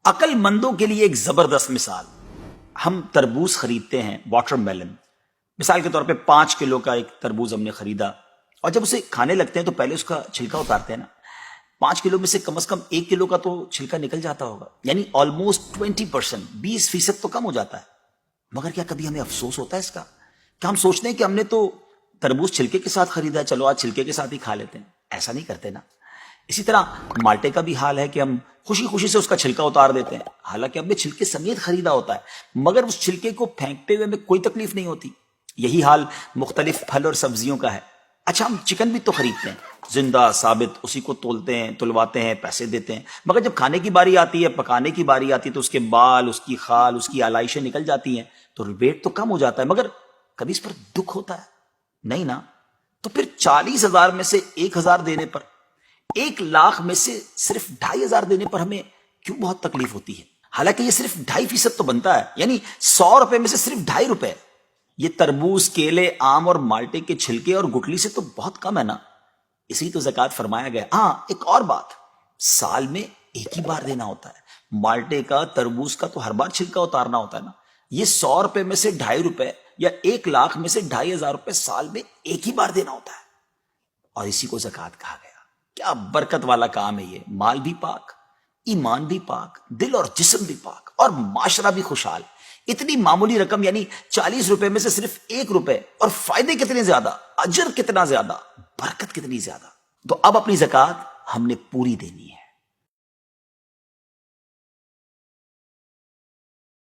عقل مندوں کے لیے ایک زبردست مثال. ہم تربوز خریدتے ہیں، واٹر میلن. مثال کے طور پہ 5 کلو کا ایک تربوز ہم نے خریدا، اور جب اسے کھانے لگتے ہیں تو پہلے اس کا چھلکا اتارتے ہیں نا. 5 کلو میں سے کم از کم 1 کلو کا تو چھلکا نکل جاتا ہوگا، یعنی آلموسٹ 20%، 20% تو کم ہو جاتا ہے. مگر کیا کبھی ہمیں افسوس ہوتا ہے اس کا؟ کہ ہم سوچتے ہیں کہ ہم نے تو تربوز چھلکے کے ساتھ خریدا ہے، چلو آج چھلکے کے ساتھ ہی کھا لیتے ہیں. ایسا نہیں کرتے نا. اسی طرح مالٹے کا بھی حال ہے کہ ہم خوشی خوشی سے اس کا چھلکا اتار دیتے ہیں، حالانکہ ہم نے چھلکے سمیت خریدا ہوتا ہے، مگر اس چھلکے کو پھینکتے ہوئے ہمیں کوئی تکلیف نہیں ہوتی. یہی حال مختلف پھل اور سبزیوں کا ہے. اچھا، ہم چکن بھی تو خریدتے ہیں، زندہ ثابت، اسی کو تولتے ہیں، تلواتے ہیں، پیسے دیتے ہیں، مگر جب کھانے کی باری آتی ہے، پکانے کی باری آتی ہے، تو اس کے بال، اس کی خال، اس کی آلائشیں نکل جاتی ہیں، تو ویٹ تو کم ہو جاتا ہے. مگر کبھی اس پر دکھ ہوتا ہے؟ نہیں نا. تو پھر 40,000 میں سے 1,000 دینے پر، 1,00,000 میں سے صرف 2,500 دینے پر ہمیں کیوں بہت تکلیف ہوتی ہے؟ حالانکہ یہ صرف 2.5% تو بنتا ہے، یعنی 100 روپے میں سے صرف 2.5 روپے. یہ تربوز، کیلے، آم اور مالٹے کے چھلکے اور گٹلی سے تو بہت کم ہے نا. اسی تو زکوٰۃ فرمایا گیا. ہاں، ایک اور بات، سال میں ایک ہی بار دینا ہوتا ہے. مالٹے کا، تربوز کا تو ہر بار چھلکا اتارنا ہوتا ہے نا. یہ 100 روپے میں سے 2.5 روپے یا 1,00,000 میں سے 2,500 روپے سال میں ایک ہی بار دینا ہوتا ہے، اور اسی کو زکوٰۃ کہا گیا. کیا برکت والا کام ہے یہ. مال بھی پاک، ایمان بھی پاک، دل اور جسم بھی پاک، اور معاشرہ بھی خوشحال. اتنی معمولی رقم، یعنی 40 روپے میں سے صرف 1 روپے، اور فائدے کتنے زیادہ، اجر کتنا زیادہ، برکت کتنی زیادہ. تو اب اپنی زکوٰۃ ہم نے پوری دینی ہے.